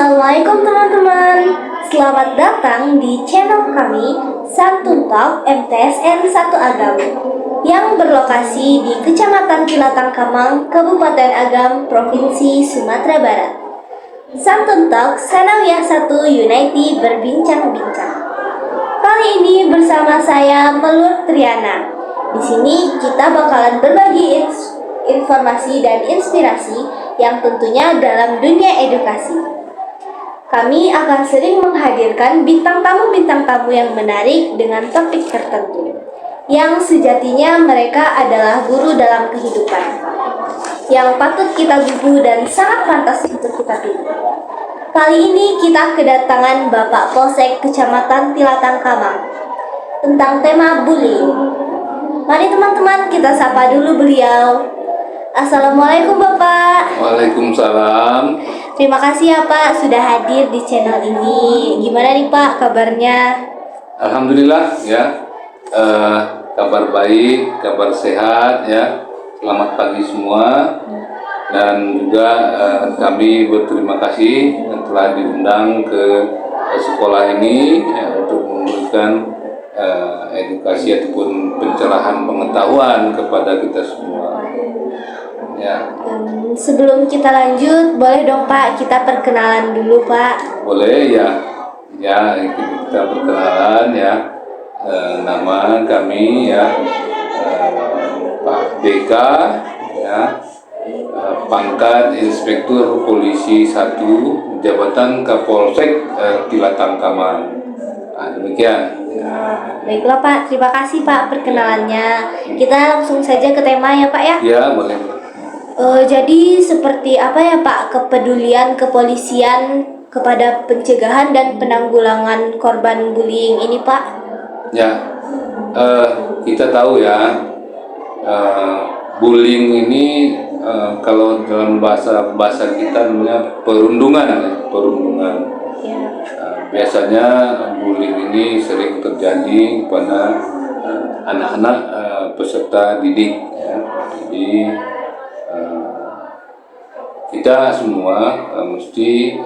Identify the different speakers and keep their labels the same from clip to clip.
Speaker 1: Assalamualaikum teman-teman. Selamat datang di channel kami Santun Talk MTSN 1 Agam yang berlokasi di Kecamatan Kilatang Kamang, Kabupaten Agam, Provinsi Sumatera Barat. Santun Talk Sanawiyah 1 Unity berbincang-bincang. Kali ini bersama saya Melur Triana. Di sini kita bakalan berbagi informasi dan inspirasi yang tentunya dalam dunia edukasi. Kami akan sering menghadirkan bintang tamu yang menarik dengan topik tertentu, yang sejatinya mereka adalah guru dalam kehidupan, yang patut kita gugu dan sangat pantas untuk kita tiru. Kali ini kita kedatangan Bapak Polsek Kecamatan Kilatang Kamang tentang tema bullying. Mari teman-teman kita sapa dulu beliau. Assalamualaikum Bapak.
Speaker 2: Waalaikumsalam.
Speaker 1: Terima kasih ya Pak sudah hadir di channel ini. Gimana nih Pak kabarnya?
Speaker 2: Alhamdulillah ya, kabar baik, kabar sehat ya. Selamat pagi semua. Dan juga kami berterima kasih yang telah diundang ke sekolah ini ya, untuk memberikan edukasi ataupun pencerahan pengetahuan kepada kita semua. Ya.
Speaker 1: Sebelum kita lanjut, boleh dong Pak kita perkenalan dulu Pak.
Speaker 2: Boleh ya. Ya, kita perkenalan ya. Nama kami ya Pak DK ya. Pangkat Inspektur Polisi 1 Jabatan Kapolsek Kilatang Kamang. Nah, demikian.
Speaker 1: Baiklah Pak, terima kasih Pak perkenalannya. Kita langsung saja ke tema ya Pak ya.
Speaker 2: Ya, boleh.
Speaker 1: Jadi seperti apa ya Pak kepedulian kepolisian kepada pencegahan dan penanggulangan korban bullying ini Pak?
Speaker 2: Ya, kita tahu ya, bullying ini kalau dalam bahasa kita namanya perundungan ya, perundungan.
Speaker 1: Ya.
Speaker 2: Biasanya bullying ini sering terjadi pada anak-anak peserta didik ya. Jadi kita semua mesti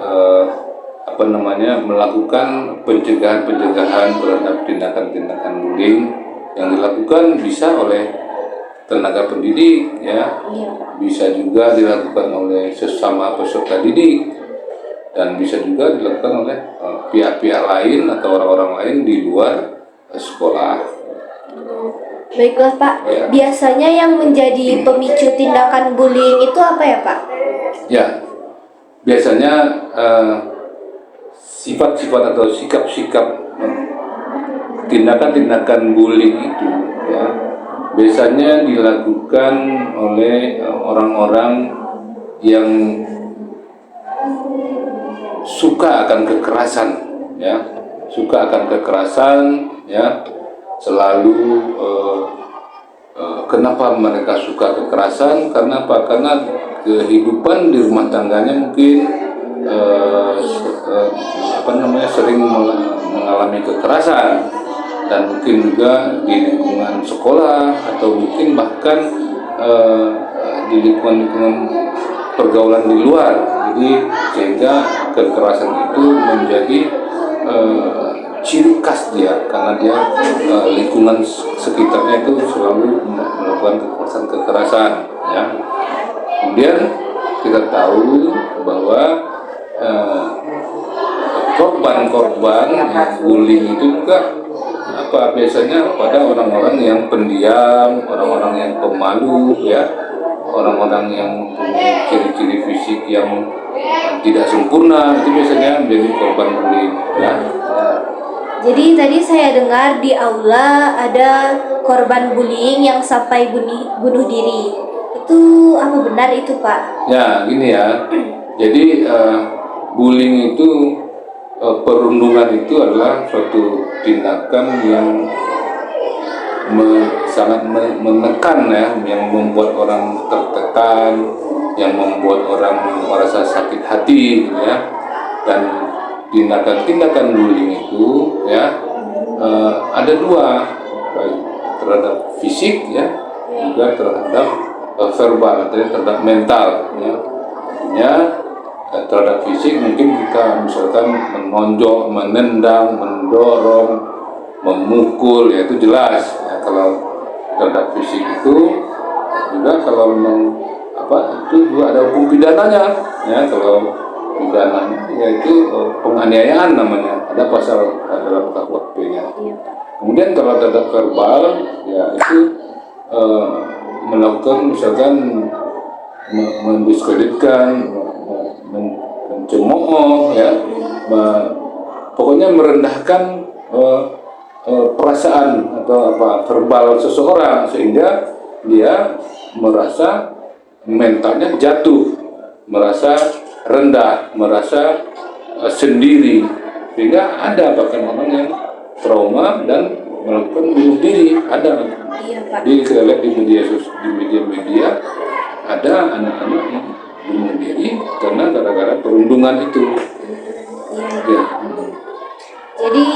Speaker 2: melakukan pencegahan terhadap tindakan-tindakan bullying yang dilakukan bisa oleh tenaga pendidik ya, bisa juga dilakukan oleh sesama peserta didik dan bisa juga dilakukan oleh pihak-pihak lain atau orang-orang lain di luar sekolah.
Speaker 1: Baiklah Pak,
Speaker 2: Ya.
Speaker 1: Biasanya yang menjadi pemicu tindakan bullying itu apa ya Pak?
Speaker 2: Ya, biasanya sifat-sifat atau sikap-sikap tindakan-tindakan bullying itu ya biasanya dilakukan oleh orang-orang yang suka akan kekerasan ya, selalu kenapa mereka suka kekerasan? Karena apa? Karena kehidupan di rumah tangganya mungkin sering mengalami kekerasan, dan mungkin juga di lingkungan sekolah atau mungkin bahkan di lingkungan pergaulan di luar. Jadi sehingga kekerasan itu menjadi ciri khas dia, karena dia lingkungan sekitarnya itu selalu melakukan kekerasan ya. Kemudian kita tahu bahwa korban bullying itu juga biasanya pada orang-orang yang pendiam, orang-orang yang pemalu ya, orang-orang yang punya ciri-ciri fisik yang tidak sempurna, itu biasanya menjadi korban bullying ya.
Speaker 1: Jadi tadi saya dengar di aula ada korban bullying yang sampai bunuh diri. Itu apa benar itu Pak?
Speaker 2: Ya, gini ya. Jadi bullying itu, perundungan itu adalah suatu tindakan yang sangat menekan ya, yang membuat orang tertekan, yang membuat orang merasa sakit hati gitu ya. Dan tindakan-tindakan bullying itu ya ada dua, baik terhadap fisik ya, juga terhadap verbal atau terhadap mental ya. Artinya terhadap fisik mungkin kita misalkan menonjok, menendang, mendorong, memukul, ya itu jelas. Ya, kalau terhadap fisik itu juga kalau memang itu juga ada hukum pidananya. Ya, kalau pidananya yaitu penganiayaan namanya, ada pasal dalam KUHP-nya. Kemudian kalau terhadap verbal, ya itu melakukan misalkan mendiskreditkan, mencemooh, ya, pokoknya merendahkan perasaan atau verbal seseorang sehingga dia merasa mentalnya jatuh, merasa rendah, merasa sendiri, sehingga ada bahkan orang yang trauma dan melakukan bunuh diri. Ada.
Speaker 1: Iya, Pak.
Speaker 2: Jadi kita lihat di media ada anak-anak yang bunuh diri karena gara-gara perundungan itu. Ya.
Speaker 1: Jadi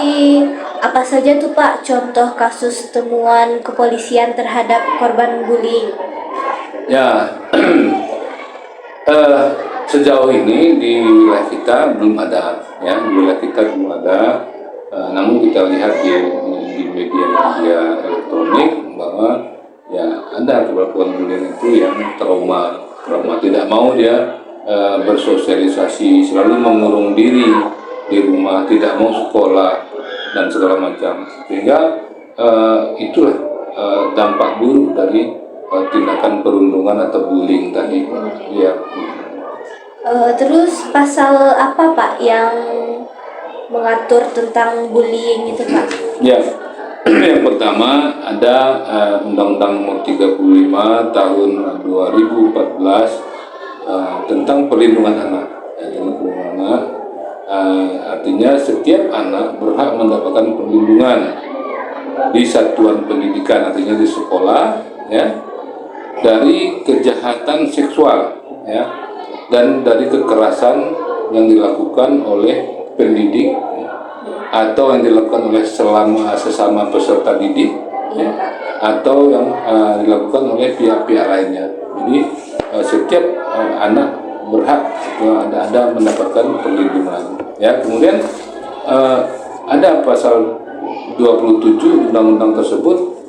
Speaker 1: apa saja tuh Pak contoh kasus temuan kepolisian terhadap korban bullying?
Speaker 2: Ya, sejauh ini di wilayah kita belum ada, ya, di wilayah kita belum ada. Namun kita lihat di media elektronik bahwa ya ada perlakuan bullying itu yang trauma tidak mau dia bersosialisasi, selalu mengurung diri di rumah, tidak mau sekolah dan segala macam, sehingga itulah dampak buruk dari tindakan perundungan atau bullying tadi. Ya.
Speaker 1: Terus pasal apa Pak yang mengatur tentang bullying itu Pak?
Speaker 2: Ya, yang pertama ada Undang-Undang Nomor 35 Tahun 2014 tentang perlindungan anak. Tentang perlindungan anak, artinya setiap anak berhak mendapatkan perlindungan di satuan pendidikan, artinya di sekolah, ya, dari kejahatan seksual, ya, dan dari kekerasan yang dilakukan oleh pendidik, ya, atau yang dilakukan oleh sesama peserta didik, ya, atau yang dilakukan oleh pihak-pihak lainnya. Jadi setiap anak berhak ada mendapatkan perlindungan. Ya, kemudian ada pasal 27 undang-undang tersebut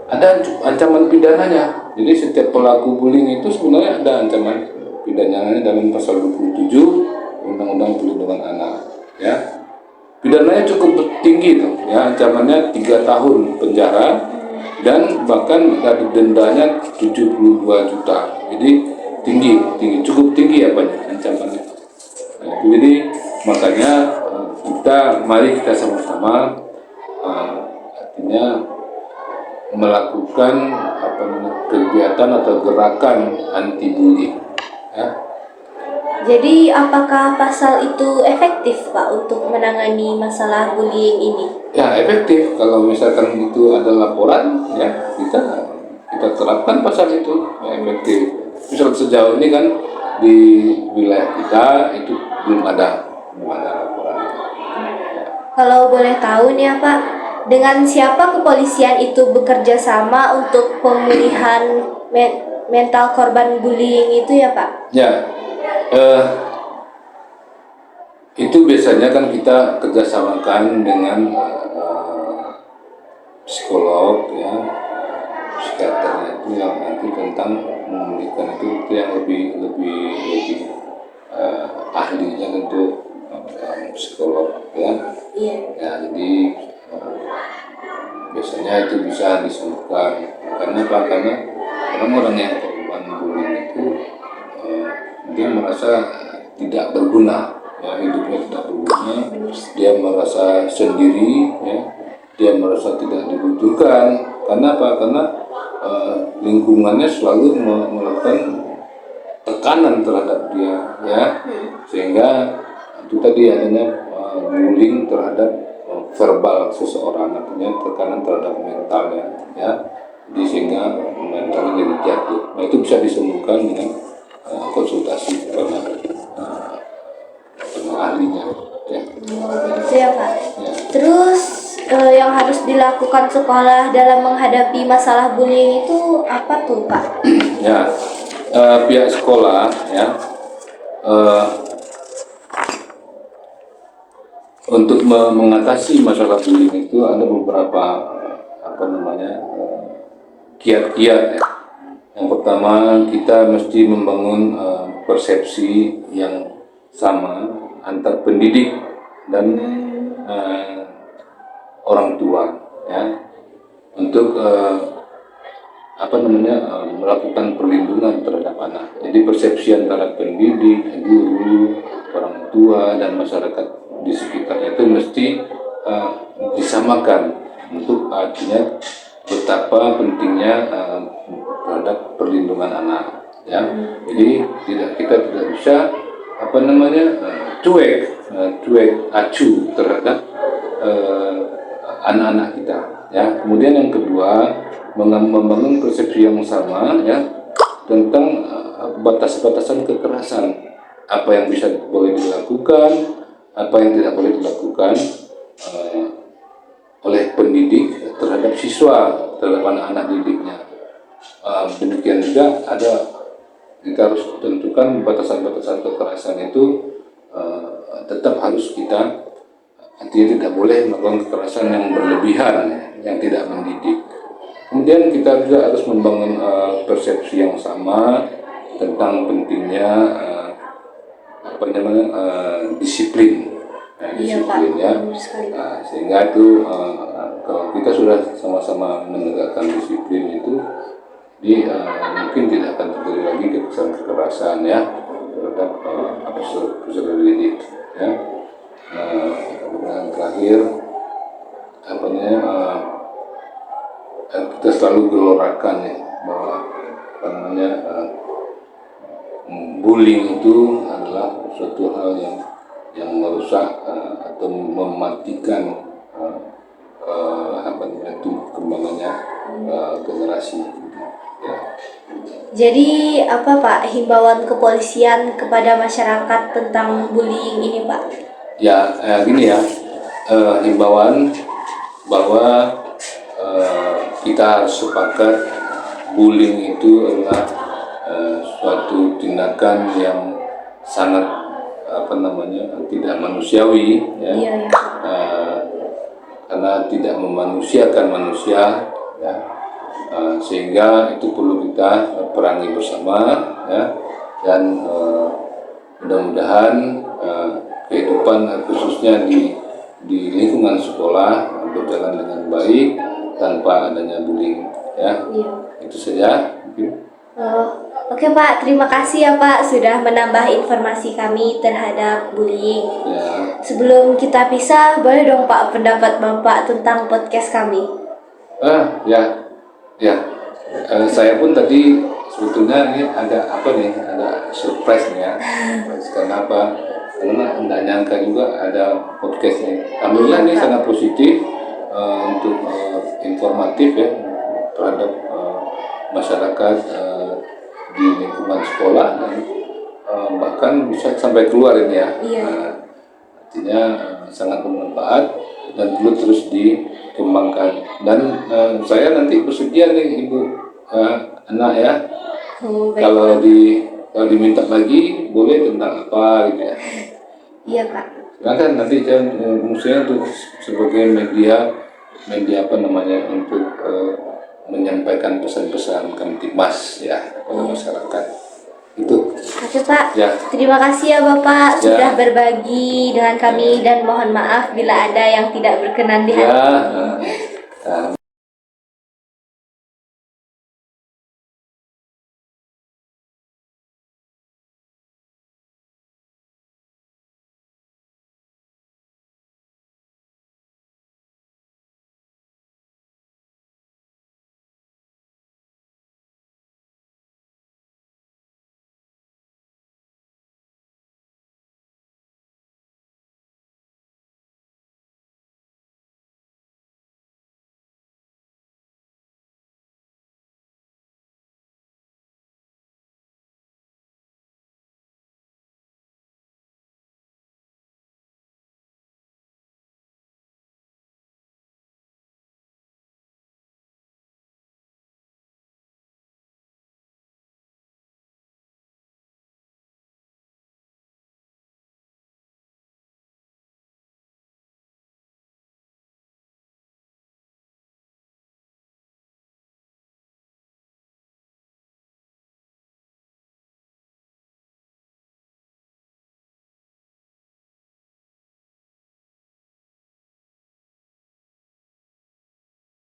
Speaker 2: ada ancaman pidananya. Jadi setiap pelaku bullying itu sebenarnya ada ancaman pidananya dalam pasal 27 Undang-Undang Perlindungan Anak. Ya, pidananya cukup tinggi tuh, ya, ancamannya 3 tahun penjara dan bahkan ada dendanya 72 juta. Jadi tinggi, cukup tinggi ancamannya. Nah, jadi makanya mari kita sama-sama artinya melakukan kegiatan atau gerakan anti bullying. Ya.
Speaker 1: Jadi apakah pasal itu efektif Pak untuk menangani masalah bullying ini?
Speaker 2: Ya, efektif. Kalau misalkan itu ada laporan, ya kita terapkan pasal itu, ya, efektif. Misal sejauh ini kan di wilayah kita itu belum ada laporan.
Speaker 1: Kalau boleh tahu nih ya Pak, dengan siapa kepolisian itu bekerja sama untuk pemulihan mental korban bullying itu ya Pak?
Speaker 2: Ya. Itu biasanya kan kita kerjasamakan dengan psikolog, ya, psikiater itu yang nanti tentang memulihkan itu yang lebih ahlinya tentu psikolog, ya. Ya, jadi biasanya itu bisa disembuhkan. Karena apa? Karena orang-orang yang korban bullying itu dia merasa tidak berguna, ya, hidupnya tidak berguna, dia merasa sendiri, ya, dia merasa tidak dibutuhkan. Karena apa? Karena lingkungannya selalu melakukan tekanan terhadap dia, ya, sehingga itu tadi adanya bullying terhadap verbal seseorang, artinya tekanan terhadap mentalnya, ya, jadi sehingga mentalnya jadi jatuh. Nah, itu bisa disembuhkan dengan konsultasi kepada ahlinya, ya.
Speaker 1: Gitu ya Pak.
Speaker 2: Ya.
Speaker 1: Terus yang harus dilakukan sekolah dalam menghadapi masalah bullying itu apa tuh Pak?
Speaker 2: Ya, pihak sekolah, ya, eh, untuk mengatasi masalah bullying itu ada beberapa kiat-kiat ya. Yang pertama, kita mesti membangun persepsi yang sama antar pendidik dan orang tua ya, untuk melakukan perlindungan terhadap anak. Jadi persepsi antara pendidik, guru, orang tua dan masyarakat di sekitarnya itu mesti disamakan, untuk artinya betapa pentingnya terhadap perlindungan anak ya. Jadi kita tidak bisa cuek acuh terhadap anak-anak kita ya. Kemudian yang kedua, membangun persepsi yang sama ya tentang batas-batasan kekerasan, apa yang boleh dilakukan, apa yang tidak boleh dilakukan oleh pendidik terhadap siswa, terhadap anak-anak didiknya. Demikian juga kita harus tentukan batasan-batasan kekerasan itu tetap harus kita, artinya tidak boleh melakukan kekerasan yang berlebihan, yang tidak mendidik. Kemudian kita juga harus membangun persepsi yang sama tentang pentingnya disiplin. Disiplin ya. Sehingga itu kalau kita sudah sama-sama menegakkan disiplin itu, mungkin tidak akan terjadi lagi kekerasan ya terhadap peserta didik ya. Kemudian terakhir kita selalu gelorakan ya bahwa bullying itu adalah suatu hal yang merusak atau mematikan kembangannya generasi ya.
Speaker 1: Jadi apa Pak himbauan kepolisian kepada masyarakat tentang bullying ini Pak?
Speaker 2: Ya gini ya, himbauan bahwa kita harus sepakat bullying itu adalah suatu tindakan yang sangat tidak manusiawi ya.
Speaker 1: Iya.
Speaker 2: Karena tidak memanusiakan manusia ya. Sehingga itu perlu kita perangi bersama ya, dan mudah-mudahan kehidupan khususnya di lingkungan sekolah berjalan dengan baik tanpa adanya bullying ya.
Speaker 1: Iya.
Speaker 2: Itu saja mungkin.
Speaker 1: Oke Pak, terima kasih ya Pak sudah menambah informasi kami terhadap bullying.
Speaker 2: Ya.
Speaker 1: Sebelum kita pisah, boleh dong Pak pendapat Bapak tentang podcast kami?
Speaker 2: Ya. Saya pun tadi sebetulnya ini agak surprise nih ya. Karena apa? Karena tidak nyangka juga ada podcast ini. Alhamdulillah ini sangat positif untuk informatif ya terhadap masyarakat di lingkungan sekolah, dan bahkan bisa sampai keluar ini ya.
Speaker 1: Iya.
Speaker 2: Artinya sangat bermanfaat dan perlu terus dikembangkan. Dan saya nanti bersedia nih Ibu anak ya. Kalau diminta lagi boleh tentang apa gitu ya.
Speaker 1: Iya Pak.
Speaker 2: Silakan nanti maksudnya untuk sebagai media untuk menyampaikan pesan-pesan Kamtibmas ya kepada masyarakat. Itu.
Speaker 1: Oke Pak.
Speaker 2: Ya.
Speaker 1: Terima kasih ya Bapak
Speaker 2: Ya.
Speaker 1: sudah berbagi dengan kami dan mohon maaf bila ada yang tidak berkenan di hati.
Speaker 2: Ya.